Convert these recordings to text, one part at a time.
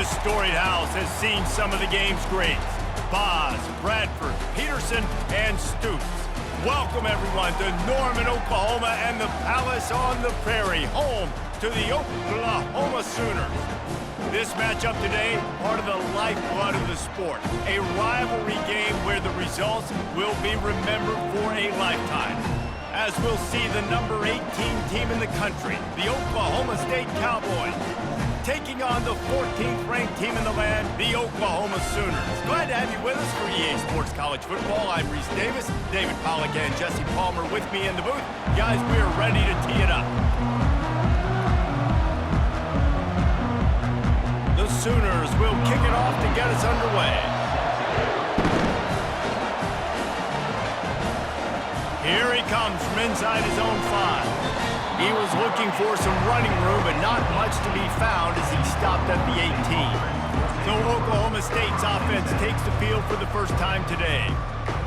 This storied house has seen some of the game's greats. Boz, Bradford, Peterson, and Stoops. Welcome, everyone, to Norman, Oklahoma, and the Palace on the Prairie, home to the Oklahoma Sooners. This matchup today, part of the lifeblood of the sport. A rivalry game where the results will be remembered for a lifetime. As we'll see the number 18 team in the country, the Oklahoma State Cowboys, taking on the 14th ranked team in the land, the Oklahoma Sooners. Glad to have you with us for EA Sports College Football. I'm Reese Davis, David Pollack and Jesse Palmer with me in the booth. Guys, we are ready to tee it up. The Sooners will kick it off to get us underway. Here he comes from inside his own 5. He was looking for some running room, but not much to be found as he stopped at the 18. So Oklahoma State's offense takes the field for the first time today.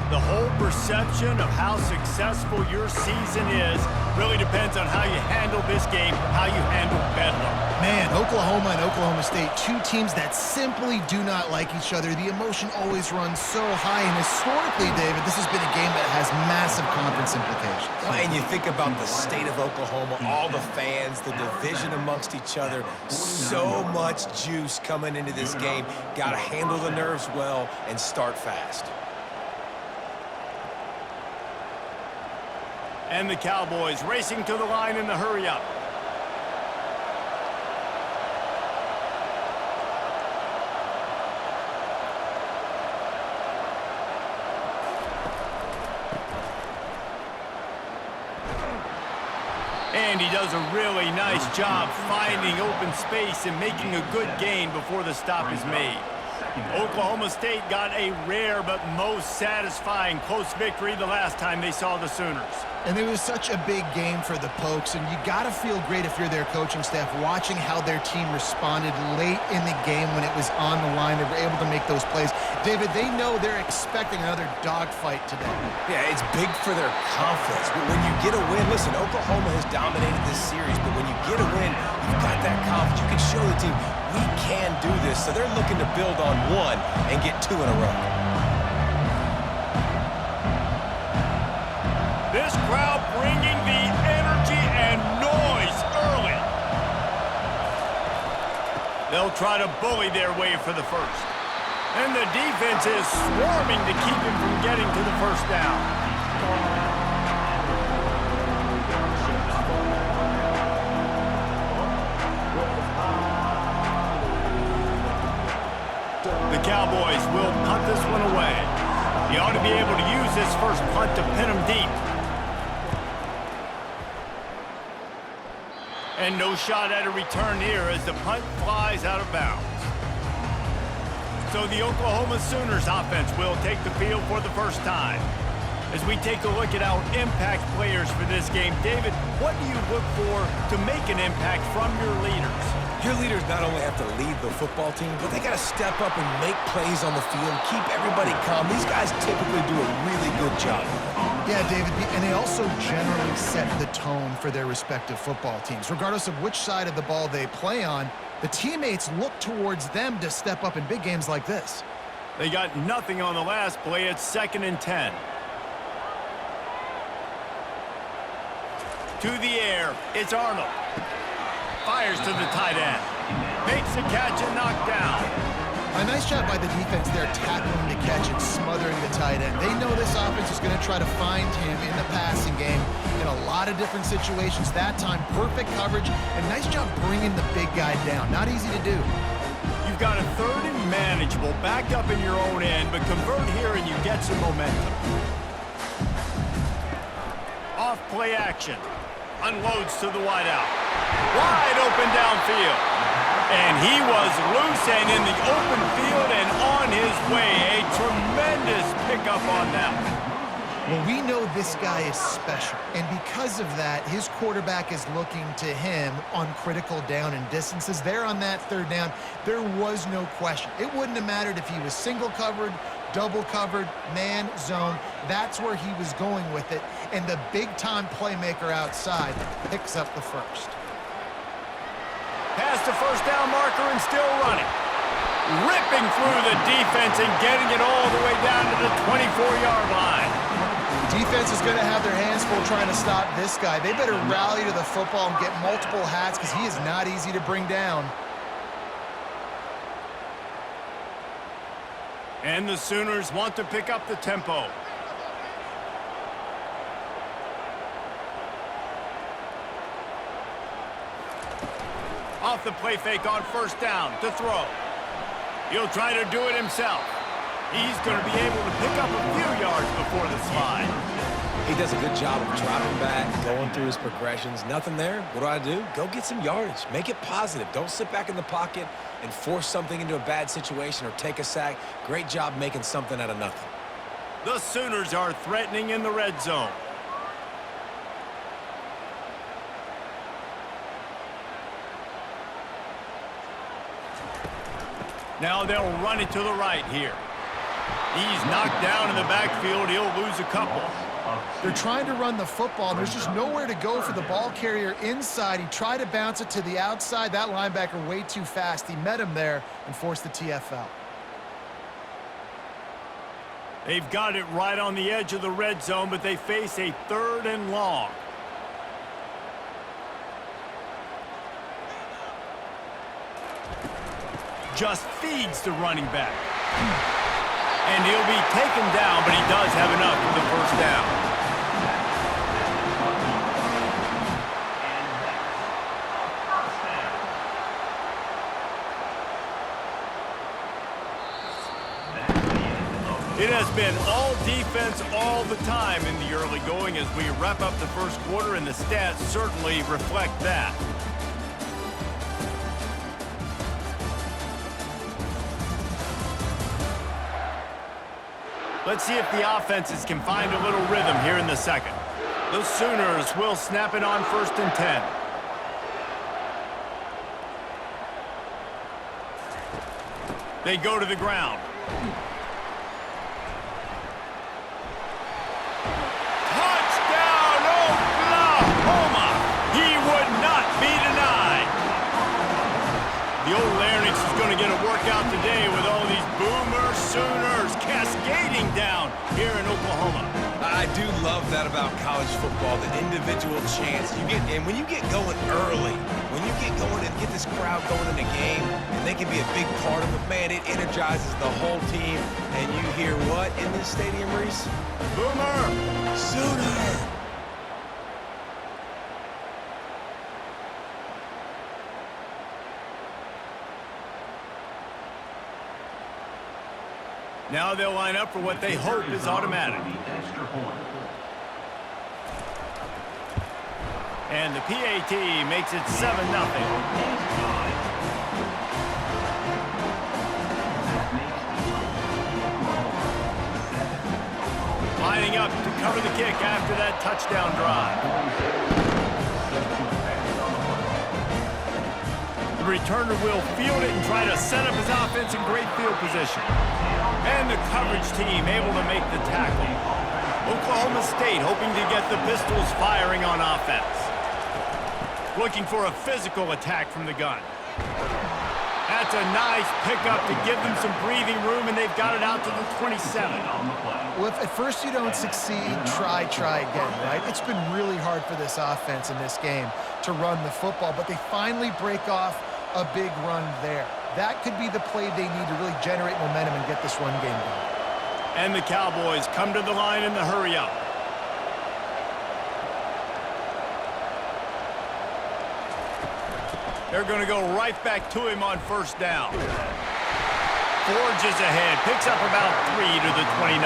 The whole perception of how successful your season is really depends on how you handle this game, how you handle Bedlam. Man, Oklahoma and Oklahoma State, two teams that simply do not like each other. The emotion always runs so high, and historically, David, this has been a game that has massive conference implications. And you think about the state of Oklahoma, all the fans, the division amongst each other, so much juice coming into this game. Got to handle the nerves well and start fast. And the Cowboys racing to the line in the hurry-up. And he does a really nice job finding open space and making a good gain before the stop is made. Oklahoma State got a rare but most satisfying close victory the last time they saw the Sooners. And it was such a big game for the Pokes, and you got to feel great if you're their coaching staff watching how their team responded late in the game when it was on the line. They were able to make those plays. David, they know they're expecting another dogfight today. Yeah, it's big for their confidence. But when you get a win, listen, Oklahoma has dominated this series, but when you get a win, you've got that confidence. You can show the team, we can do this. So they're looking to build on one and get 2 in a row. This crowd bringing the energy and noise early. They'll try to bully their way for the first. And the defense is swarming to keep him from getting to the first down. The Cowboys will punt this one away. He ought to be able to use this first punt to pin him deep. And no shot at a return here as the punt flies out of bounds. So the Oklahoma Sooners offense will take the field for the first time. As we take a look at our impact players for this game, David, what do you look for to make an impact from your leaders? Your leaders not only have to lead the football team, but they got to step up and make plays on the field, keep everybody calm. These guys typically do a really good job. Yeah, David, and they also generally set the tone for their respective football teams. Regardless of which side of the ball they play on, the teammates look towards them to step up in big games like this. They got nothing on the last play. It's 2nd and 10. To the air, it's Arnold. Fires to the tight end. Makes the catch and knocked down. A nice job by the defense there, tackling the catch and smothering the tight end. They know this offense is going to try to find him in the passing game in a lot of different situations. That time, perfect coverage, and nice job bringing the big guy down. Not easy to do. You've got a 3rd and manageable, back up in your own end, but convert here and you get some momentum. Off play action. Unloads to the wideout. Wide open downfield. And he was loose and in the open field and on his way. A tremendous pickup on that one. Well, we know this guy is special, and because of that, his quarterback is looking to him on critical down and distances. There on that 3rd down, there was no question. It wouldn't have mattered if he was single covered, double covered, man, zone. That's where he was going with it, and the big-time playmaker outside picks up the first. Past the first down marker and still running. ripping through the defense and getting it all the way down to the 24-yard line. Defense is going to have their hands full trying to stop this guy. They better rally to the football and get multiple hats because he is not easy to bring down. And the Sooners want to pick up the tempo. Off the play fake on first down to throw. He'll try to do it himself. He's going to be able to pick up a few yards before the slide. He does a good job of dropping back, going through his progressions. Nothing there. What do? Go get some yardage. Make it positive. Don't sit back in the pocket and force something into a bad situation or take a sack. Great job making something out of nothing. The Sooners are threatening in the red zone. Now they'll run it to the right here. He's knocked down in the backfield. He'll lose a couple. They're trying to run the football, and there's just nowhere to go for the ball carrier inside. He tried to bounce it to the outside. That linebacker way too fast. He met him there and forced the TFL. They've got it right on the edge of the red zone, but they face a 3rd and long. Just feeds the running back. And he'll be taken down, but he does have enough for the first down. It has been all defense all the time in the early going as we wrap up the first quarter, and the stats certainly reflect that. Let's see if the offenses can find a little rhythm here in the second. The Sooners will snap it on 1st and 10. They go to the ground. Touchdown, Oklahoma! He would not be denied. The old Larynx is going to get a workout today with all these Boomer Sooners cascading down here in Oklahoma. I do love that about college football, the individual chance you get. And when you get going early, when you get going and get this crowd going in the game, and they can be a big part of it, man, it energizes the whole team. And you hear what in this stadium, Reese? Boomer! Sooner! Now they'll line up for what they hope is automatic. And the PAT makes it 7-0. Lining up to cover the kick after that touchdown drive. The returner will field it and try to set up his offense in great field position. And the coverage team able to make the tackle. Oklahoma State hoping to get the Pistols firing on offense. Looking for a physical attack from the gun. That's a nice pickup to give them some breathing room, and they've got it out to the 27. Well, if at first you don't succeed, try again, right? It's been really hard for this offense in this game to run the football, but they finally break off a big run there. That could be the play they need to really generate momentum and get this run game going. And the Cowboys come to the line in the hurry-up. They're going to go right back to him on first down. Forges ahead, picks up about 3 to the 29.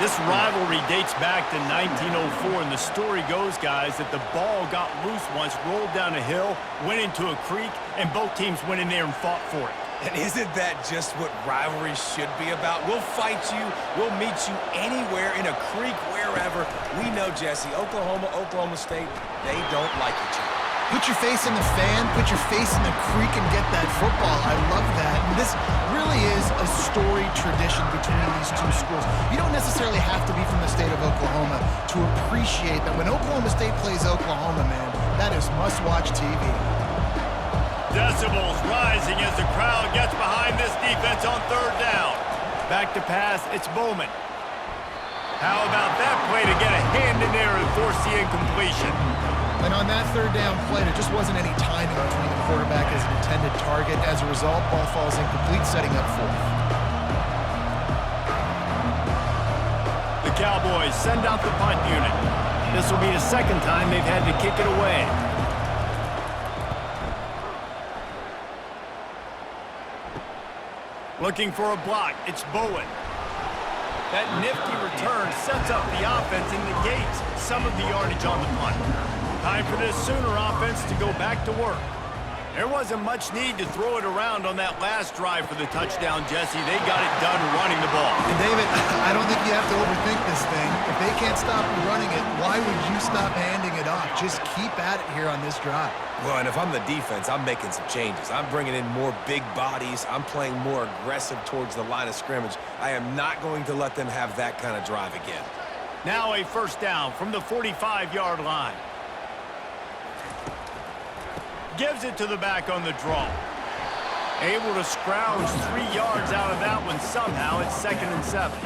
This rivalry dates back to 1904, and the story goes, guys, that the ball got loose once, rolled down a hill, went into a creek, and both teams went in there and fought for it. And isn't that just what rivalry should be about? We'll fight you. We'll meet you anywhere, in a creek, wherever. We know, Jesse, Oklahoma, Oklahoma State, they don't like each other. Put your face in the fan, put your face in the creek and get that football. I love that. And this really is a storied tradition between these two schools. You don't necessarily have to be from the state of Oklahoma to appreciate that when Oklahoma State plays Oklahoma, man, that is must-watch TV. Decibels rising as the crowd gets behind this defense on third down. Back to pass, it's Bowman. How about that play to get a hand in there and force the incompletion? And on that third down play, there just wasn't any timing between the quarterback as an intended target. As a result, ball falls incomplete, setting up fourth. The Cowboys send out the punt unit. This will be the second time they've had to kick it away. Looking for a block, it's Bowen. That nifty return sets up the offense and negates some of the yardage on the punt. Time for this Sooner offense to go back to work. There wasn't much need to throw it around on that last drive for the touchdown, Jesse. They got it done running the ball. And David, I don't think you have to overthink this thing. If they can't stop you running it, why would you stop handing it off? Just keep at it here on this drive. Well, and if I'm the defense, I'm making some changes. I'm bringing in more big bodies. I'm playing more aggressive towards the line of scrimmage. I am not going to let them have that kind of drive again. Now a first down from the 45-yard line. Gives it to the back on the draw. Able to scrounge 3 yards out of that one somehow. It's 2nd and 7.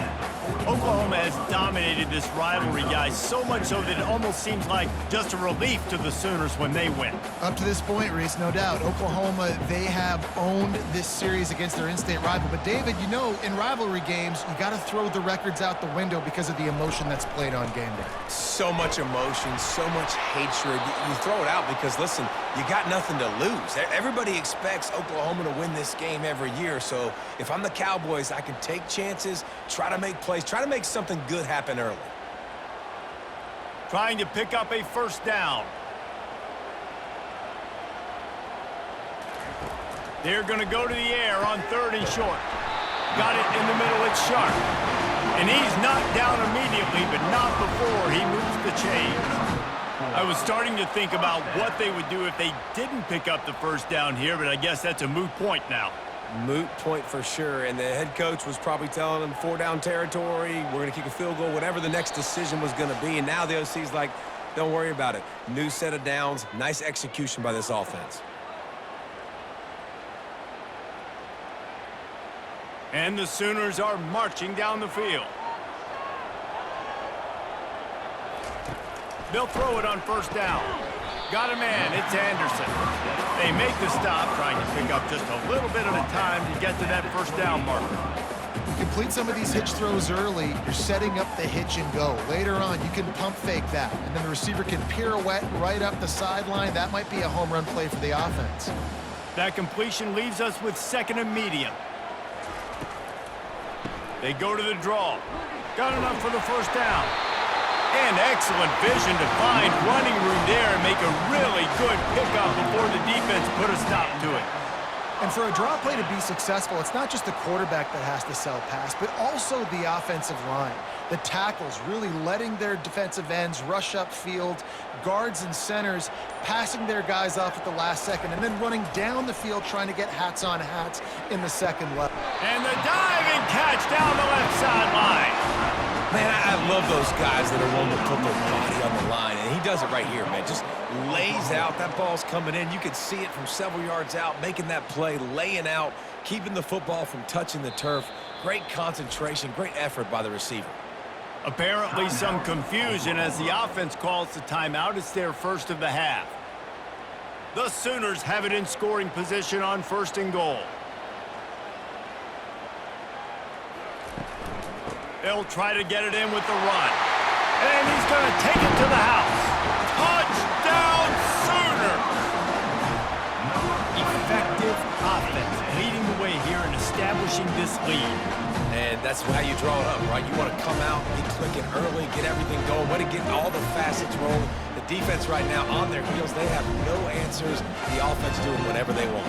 Oklahoma has dominated this rivalry, guys, so much so that it almost seems like just a relief to the Sooners when they win. Up to this point, Reese, no doubt, Oklahoma, they have owned this series against their in-state rival. But, David, you know, in rivalry games, you got to throw the records out the window because of the emotion that's played on game day. So much emotion, so much hatred. You throw it out because, listen, you got nothing to lose. Everybody expects Oklahoma to win this game every year. So if I'm the Cowboys, I can take chances, try to make plays, try to make something good happen early. Trying to pick up a first down. They're going to go to the air on 3rd and short. Got it in the middle, it's Sharp. And he's knocked down immediately, but not before he moves the chains. I was starting to think about what they would do if they didn't pick up the first down here, but I guess that's a moot point now. Moot point for sure, and the head coach was probably telling them 4-down territory, we're going to kick a field goal, whatever the next decision was going to be, and now the OC's like, don't worry about it. New set of downs, nice execution by this offense. And the Sooners are marching down the field. They'll throw it on first down. Got a man, it's Anderson. They make the stop, trying to pick up just a little bit at a time to get to that first down marker. You complete some of these hitch throws early, you're setting up the hitch and go. Later on, you can pump fake that, and then the receiver can pirouette right up the sideline. That might be a home run play for the offense. That completion leaves us with 2nd and medium. They go to the draw. Got enough for the first down. And excellent vision to find running room there and make a really good pickup before the defense put a stop to it. And for a draw play to be successful, it's not just the quarterback that has to sell pass, but also the offensive line. The tackles really letting their defensive ends rush upfield, guards and centers passing their guys off at the last second, and then running down the field trying to get hats on hats in the second level. And the diving catch down the left sideline. Man, I love those guys that are willing to put their body on the line, and he does it right here, man. Just lays out. That ball's coming in. You can see it from several yards out, making that play, laying out, keeping the football from touching the turf. Great concentration, great effort by the receiver. Apparently some confusion as the offense calls the timeout. It's their first of the half. The Sooners have it in scoring position on 1st and goal. They'll try to get it in with the run. And he's going to take it to the house. Touchdown, Sooners! Effective offense leading the way here and establishing this lead. And that's how you draw it up, right? You want to come out, be clicking early, get everything going, want to get all the facets rolling. The defense right now on their heels, they have no answers. The offense doing whatever they want.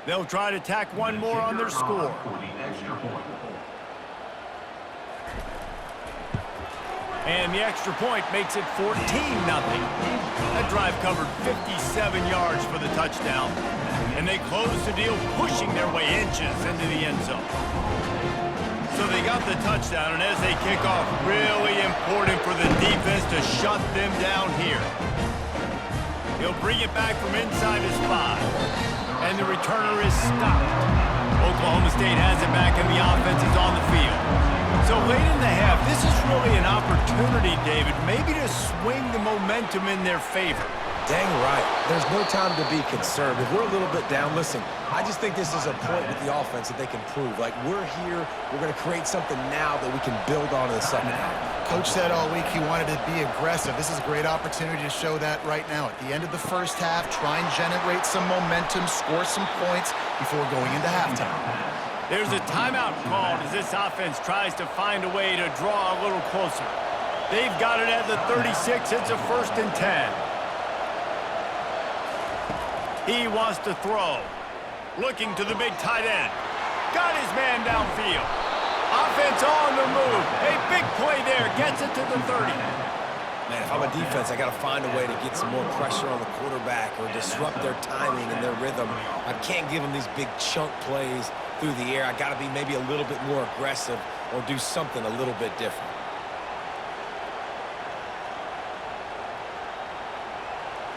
They'll try to tack one more on their score. And the extra point makes it 14-0. That drive covered 57 yards for the touchdown. And they close the deal, pushing their way inches into the end zone. So they got the touchdown, and as they kick off, really important for the defense to shut them down here. He'll bring it back from inside his 5. And the returner is stopped. Oklahoma State has it back, and the offense is on the field. So late in the half, this is really an opportunity, David, maybe to swing the momentum in their favor. Dang right. There's no time to be concerned. If we're a little bit down, listen, I just think this is a point with the offense that they can prove. Like, we're here, we're going to create something now that we can build on in the second half. Coach said all week he wanted to be aggressive. This is a great opportunity to show that right now. At the end of the first half, try and generate some momentum, score some points before going into halftime. There's a timeout called as this offense tries to find a way to draw a little closer. They've got it at the 36. It's a 1st and 10. He wants to throw. Looking to the big tight end. Got his man downfield. Offense on the move. A big play there. Gets it to the 30. Man, if I'm a defense, I got to find a way to get some more pressure on the quarterback or disrupt their timing and their rhythm. I can't give them these big chunk plays through the air. I got to be maybe a little bit more aggressive or do something a little bit different.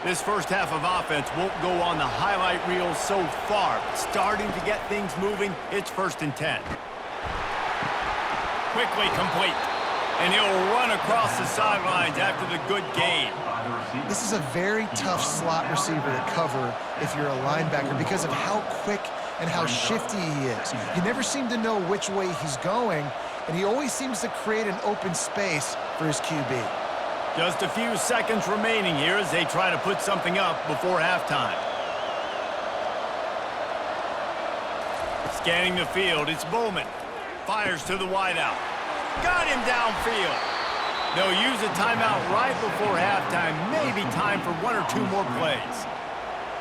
This first half of offense won't go on the highlight reel so far, but starting to get things moving, it's 1st and 10. Quickly complete, and he'll run across the sidelines after the good gain. This is a very tough slot receiver to cover if you're a linebacker because of how quick and how shifty he is. You never seem to know which way he's going, and he always seems to create an open space for his QB. Just a few seconds remaining here as they try to put something up before halftime. Scanning the field, it's Bowman. Fires to the wideout. Got him downfield. They'll use a timeout right before halftime. Maybe time for 1 or 2 more plays.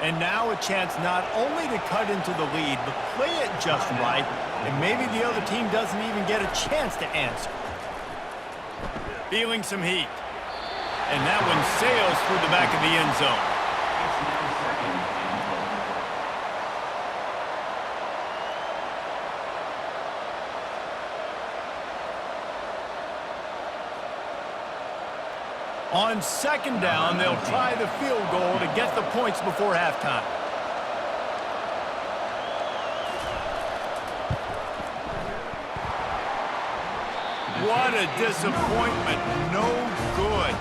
And now a chance not only to cut into the lead, but play it just right, and maybe the other team doesn't even get a chance to answer. Feeling some heat. And that one sails through the back of the end zone. On 2nd down, they'll try the field goal to get the points before halftime. What a disappointment. No good.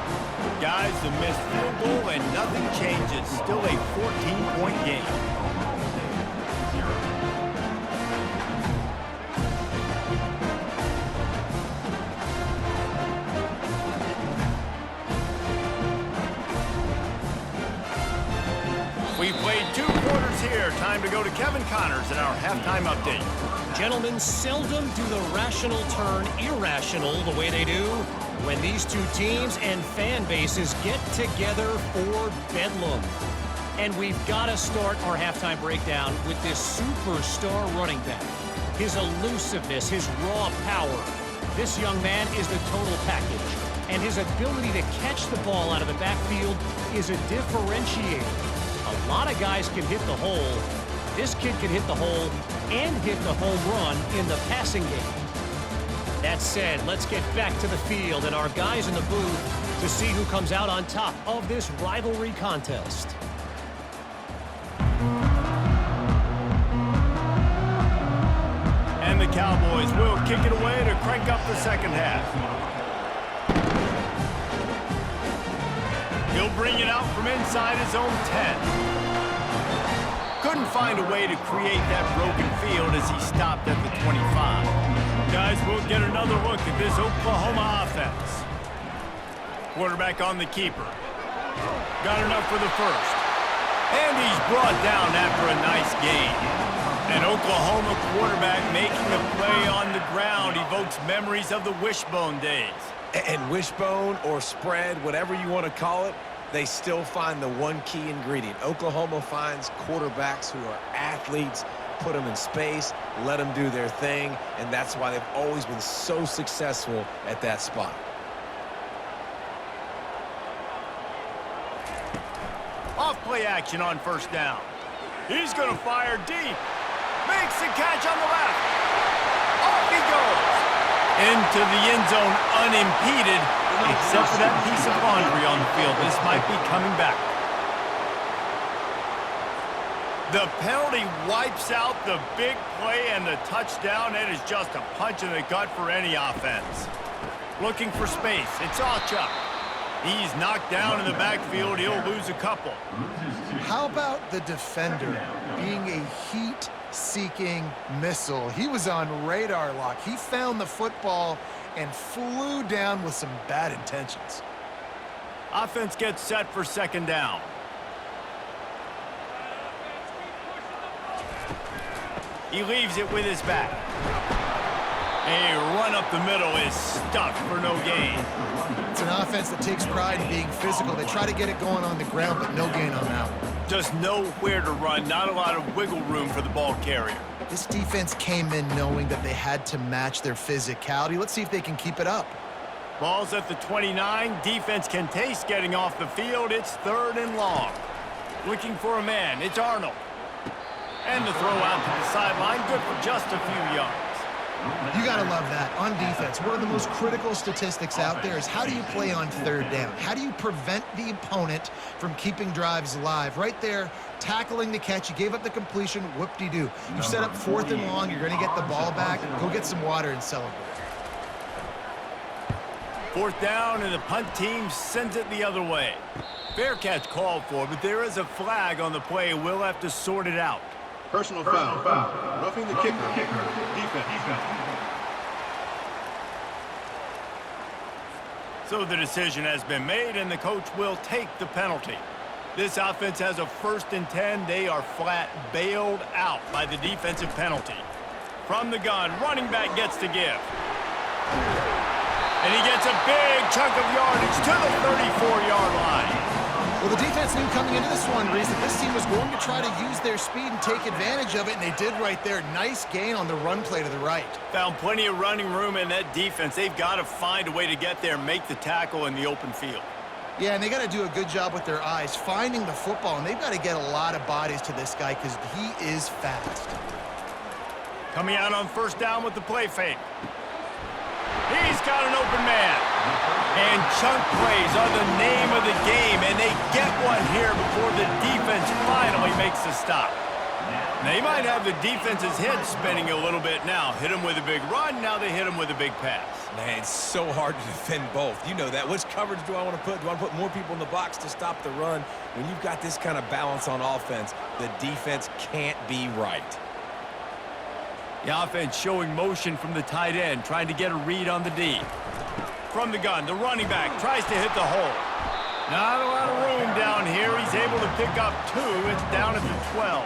Guys, the missed field goal and nothing changes. Still a 14-point game. We've played 2 quarters here. Time to go to Kevin Connors in our halftime update. Gentlemen, seldom do the rational turn irrational the way they do when these 2 teams and fan bases get together for bedlam. And we've got to start our halftime breakdown with this superstar running back. His elusiveness, his raw power. This young man is the total package. And his ability to catch the ball out of the backfield is a differentiator. A lot of guys can hit the hole. This kid can hit the hole and hit the home run in the passing game. That said, let's get back to the field and our guys in the booth to see who comes out on top of this rivalry contest. And the Cowboys will kick it away to crank up the second half. He'll bring it out from inside his own 10. Couldn't find a way to create that broken field as he stopped at the 25. Guys, we'll get another look at this Oklahoma offense. Quarterback on the keeper. Got enough for the first. And he's brought down after a nice gain. An Oklahoma quarterback making a play on the ground evokes memories of the wishbone days. And wishbone or spread, whatever you want to call it, they still find the one key ingredient. Oklahoma finds quarterbacks who are athletes, put them in space, let them do their thing, and that's why they've always been so successful at that spot. Off play action on first down. He's going to fire deep. Makes the catch on the left. Off he goes. Into the end zone unimpeded, except for that piece of laundry on the field. This might be coming back. The penalty wipes out the big play and the touchdown. It is just a punch in the gut for any offense. Looking for space. It's Achuk. He's knocked down in the backfield. He'll lose a couple. How about the defender being a heat-seeking missile? He was on radar lock. He found the football and flew down with some bad intentions. Offense gets set for second down. He leaves it with his back. A run up the middle is stuffed for no gain. It's an offense that takes pride in being physical. They try to get it going on the ground, but no gain on that one. Just nowhere to run, not a lot of wiggle room for the ball carrier. This defense came in knowing that they had to match their physicality. Let's see if they can keep it up. Ball's at the 29. Defense can taste getting off the field. It's third and long. Looking for a man. It's Arnold. And the throw out to the sideline. Good for just a few yards. You got to love that. On defense, one of the most critical statistics out there is how do you play on third down? How do you prevent the opponent from keeping drives alive? Right there, tackling the catch. You gave up the completion. Whoop-de-doo. You set up fourth and long. You're going to get the ball back. Go get some water and celebrate. Fourth down, and the punt team sends it the other way. Fair catch called for, but there is a flag on the play. We'll have to sort it out. Personal foul. Roughing the kicker. Defense. So the decision has been made, and the coach will take the penalty. This offense has a 1st and 10. They are flat bailed out by the defensive penalty. From the gun, running back gets to give. And he gets a big chunk of yardage to the 34-yard line. Well, the defense knew coming into this one, Reese, that this team was going to try to use their speed and take advantage of it, and they did right there. Nice gain on the run play to the right. Found plenty of running room in that defense. They've got to find a way to get there and make the tackle in the open field. Yeah, and they got to do a good job with their eyes, finding the football, and they've got to get a lot of bodies to this guy because he is fast. Coming out on first down with the play fake. He's got an open man. And chunk plays are the name of the game, and they get one here before the defense finally makes the stop. They might have the defense's head spinning a little bit now. Hit him with a big run, now they hit him with a big pass. Man, it's so hard to defend both. You know that. Which coverage do I want to put? Do I want to put more people in the box to stop the run? When you've got this kind of balance on offense, the defense can't be right. The offense showing motion from the tight end, trying to get a read on the D. From the gun, the running back tries to hit the hole. Not a lot of room down here. He's able to pick up 2. It's down at the 12.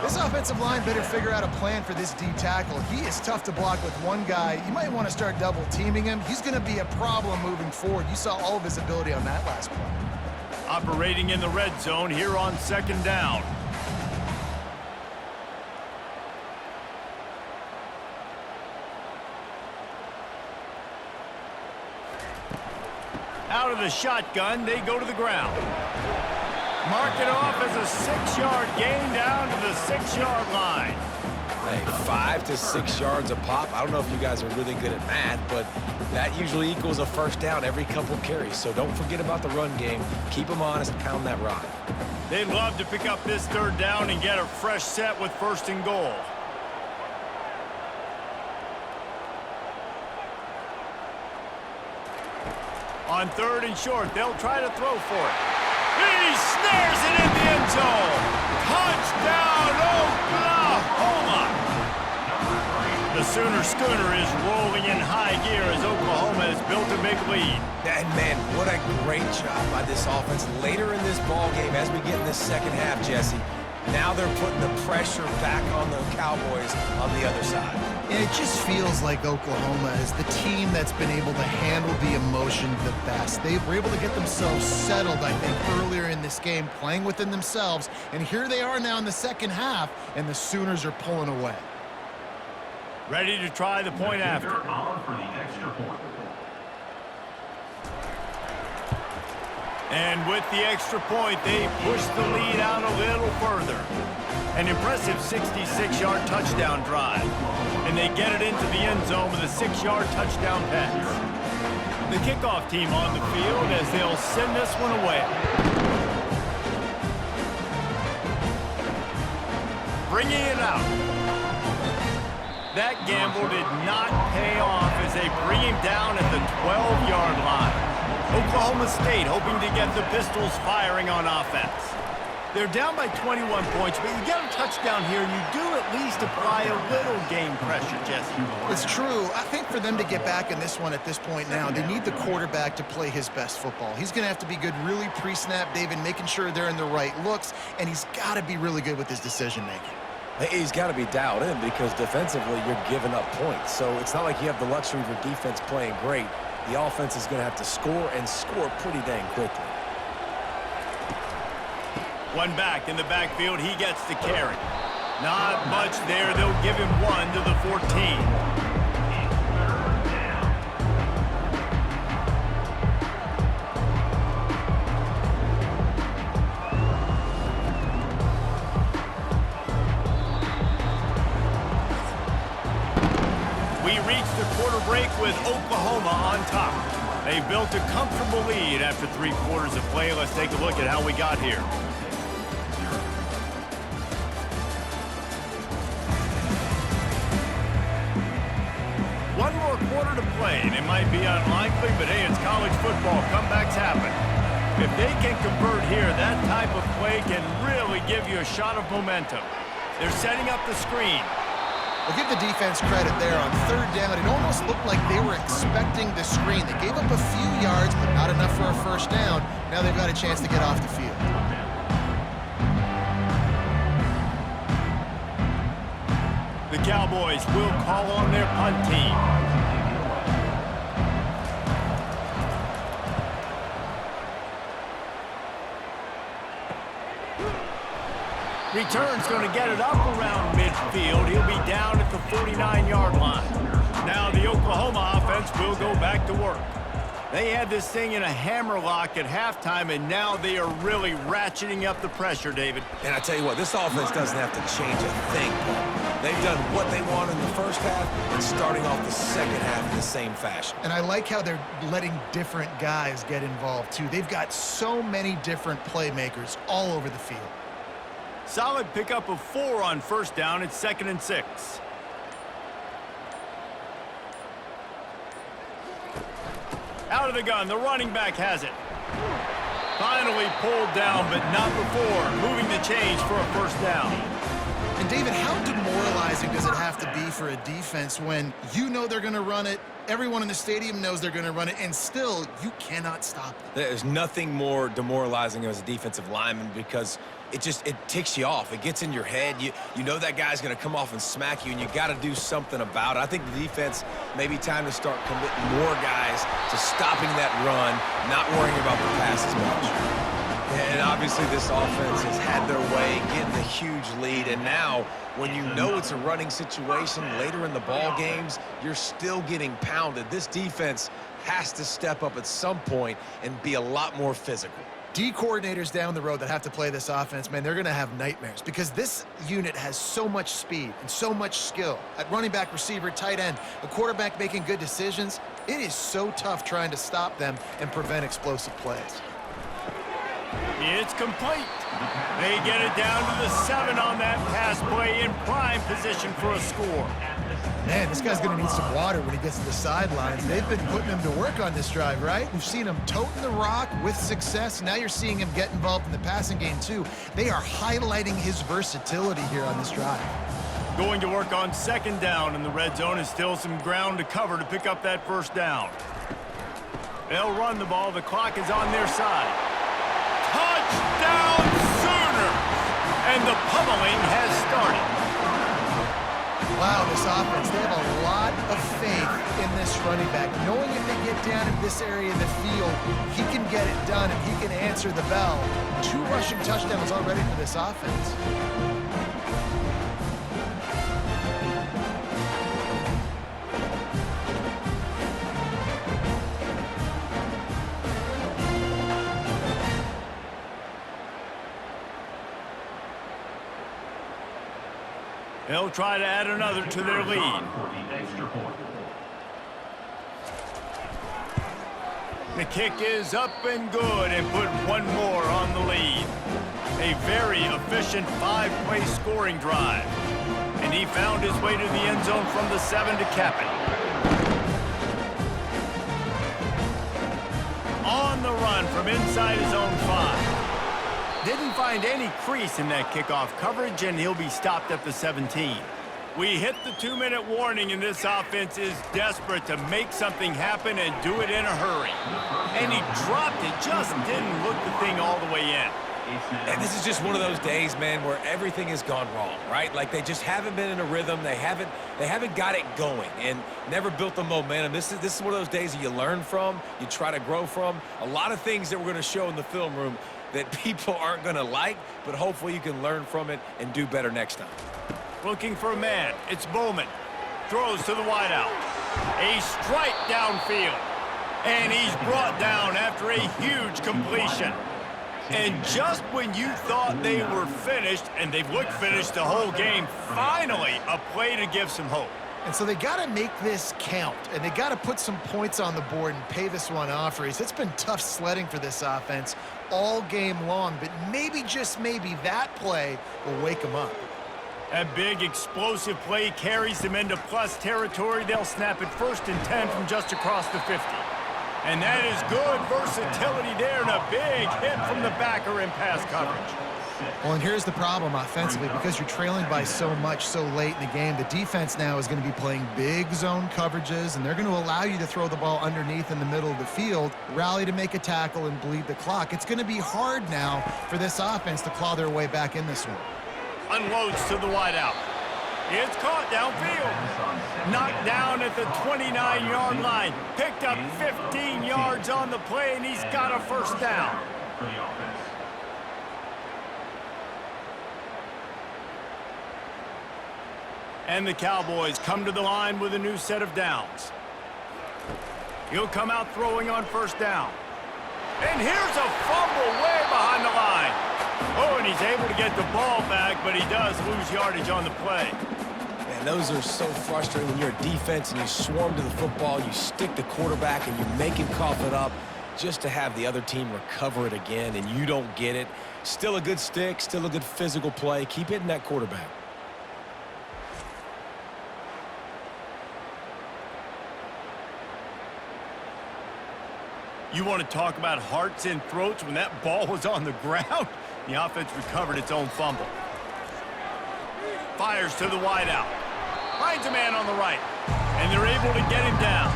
This offensive line better figure out a plan for this D tackle. He is tough to block with one guy. You might want to start double teaming him. He's going to be a problem moving forward. You saw all of his ability on that last play. Operating in the red zone here on second down. Out of the shotgun, they go to the ground. Mark it off as a 6-yard gain down to the 6-yard line. Hey, 5 to 6 yards a pop. I don't know if you guys are really good at math, but that usually equals a first down every couple carries. So don't forget about the run game. Keep them honest, pound that rock. They'd love to pick up this third down and get a fresh set with 1st and goal. On 3rd and short, they'll try to throw for it. He snares it in the end zone. Touchdown, Oklahoma! The Sooner Schooner is rolling in high gear as Oklahoma has built a big lead. And man, what a great job by this offense later in this ball game as we get in this second half, Jesse. Now they're putting the pressure back on the Cowboys on the other side. And it just feels like Oklahoma is the team that's been able to handle the emotion the best. They were able to get themselves settled, I think, earlier in this game, playing within themselves. And here they are now in the second half, and the Sooners are pulling away. Ready to try the point after. And with the extra point, they push the lead out a little further. An impressive 66-yard touchdown drive. And they get it into the end zone with a 6-yard touchdown pass. The kickoff team on the field as they'll send this one away. Bringing it out. That gamble did not pay off as they bring him down at the 12-yard line. Oklahoma State hoping to get the Pistols firing on offense. They're down by 21 points, but you get a touchdown here, you do at least apply a little game pressure, Jesse. It's true. I think for them to get back in this one at this point now, they need the quarterback to play his best football. He's going to have to be good really pre-snap, David, making sure they're in the right looks, and he's got to be really good with his decision-making. He's got to be dialed in because defensively you're giving up points. So it's not like you have the luxury of your defense playing great. The offense is going to have to score and score pretty dang quickly. One back in the backfield, he gets the carry. Not much there. They'll give him one to the 14. Break with Oklahoma on top. They built a comfortable lead after 3 quarters of play. Let's take a look at how we got here. One more quarter to play, and it might be unlikely, but hey, it's college football. Comebacks happen. If they can convert here, that type of play can really give you a shot of momentum. They're setting up the screen. We'll give the defense credit there on 3rd down. It almost looked like they were expecting the screen. They gave up a few yards, but not enough for a 1st down. Now they've got a chance to get off the field. The Cowboys will call on their punt team. Return's going to get it up around midfield. He'll be down at the 49-yard line. Now the Oklahoma offense will go back to work. They had this thing in a hammerlock at halftime, and now they are really ratcheting up the pressure, David. And I tell you what, this offense doesn't have to change a thing. They've done what they want in the first half and starting off the second half in the same fashion. And I like how they're letting different guys get involved, too. They've got so many different playmakers all over the field. Solid pickup of 4 on 1st down. It's 2nd and 6. Out of the gun, the running back has it. Finally pulled down, but not before moving the chains for a 1st down. And David, how demoralizing does it have to be for a defense when you know they're going to run it, everyone in the stadium knows they're going to run it, and still you cannot stop them? There's nothing more demoralizing as a defensive lineman because it ticks you off. It gets in your head. You know that guy's going to come off and smack you, and you got to do something about it. I think the defense may be time to start committing more guys to stopping that run, not worrying about the pass as much. And obviously this offense has had their way, getting a huge lead, and now when you know it's a running situation later in the ball games, you're still getting pounded. This defense has to step up at some point and be a lot more physical. D coordinators down the road that have to play this offense, man, they're going to have nightmares because this unit has so much speed and so much skill. At running back, receiver, tight end, the quarterback making good decisions, it is so tough trying to stop them and prevent explosive plays. It's complete. They get it down to the 7 on that pass play in prime position for a score. Man, this guy's going to need some water when he gets to the sidelines. They've been putting him to work on this drive, right? We've seen him toting the rock with success. Now you're seeing him get involved in the passing game, too. They are highlighting his versatility here on this drive. Going to work on 2nd down in the red zone is still some ground to cover to pick up that 1st down. They'll run the ball. The clock is on their side. Touchdown Sooners! And the pummeling has started. Wow, this offense, they have a lot of faith in this running back. Knowing if they get down in this area of the field, he can get it done and he can answer the bell. 2 rushing touchdowns already for this offense. They'll try to add another to their lead. For the extra point. The kick is up and good and put one more on the lead. A very efficient 5-play scoring drive. And he found his way to the end zone from the 7 to cap it. On the run from inside his own 5. Didn't find any crease in that kickoff coverage, and he'll be stopped at the 17. We hit the 2-minute warning, and this offense is desperate to make something happen and do it in a hurry. And he dropped it, just didn't look the thing all the way in. And this is just one of those days, man, where everything has gone wrong, right? Like they just haven't been in a rhythm. They haven't got it going and never built the momentum. This is one of those days that you learn from, you try to grow from. A lot of things that we're going to show in the film room that people aren't going to like, but hopefully you can learn from it and do better next time. Looking for a man. It's Bowman. Throws to the wideout. A strike downfield. And he's brought down after a huge completion. And just when you thought they were finished, and they've looked finished the whole game, finally a play to give some hope. And so they got to make this count, and they got to put some points on the board and pay this one off. It's been tough sledding for this offense all game long, but maybe, just maybe, that play will wake them up. A big explosive play carries them into plus territory. They'll snap it 1st and 10 from just across the 50. And that is good versatility there, and a big hit from the backer in pass coverage. Well, and here's the problem offensively, because you're trailing by so much so late in the game, the defense now is going to be playing big zone coverages, and they're going to allow you to throw the ball underneath in the middle of the field, rally to make a tackle, and bleed the clock. It's going to be hard now for this offense to claw their way back in this one. Unloads to the wideout. It's caught downfield. Knocked down at the 29-yard line. Picked up 15 yards on the play, and he's got a 1st down. And the Cowboys come to the line with a new set of downs. He'll come out throwing on 1st down. And here's a fumble way behind the line. Oh, and he's able to get the ball back, but he does lose yardage on the play. Man, those are so frustrating when you're a defense and you swarm to the football, you stick the quarterback, and you make him cough it up just to have the other team recover it again, and you don't get it. Still a good stick, still a good physical play. Keep hitting that quarterback. You want to talk about hearts and throats when that ball was on the ground? The offense recovered its own fumble. Fires to the wideout. Finds a man on the right. And they're able to get him down.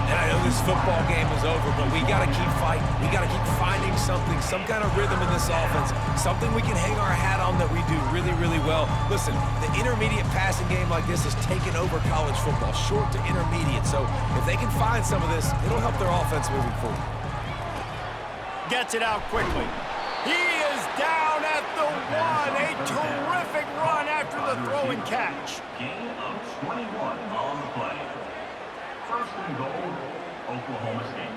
And I know this football game is over, but we got to keep fighting. We got to keep finding something, some kind of rhythm in this offense, something we can hang our hat on that we do really, really well. Listen, the intermediate passing game like this has taken over college football, short to intermediate. So if they can find some of this, it'll help their offense moving forward. Gets it out quickly. He is down at the 1. A terrific run after the throw and catch. Gain of 21 on the play. 1st and goal, Oklahoma State.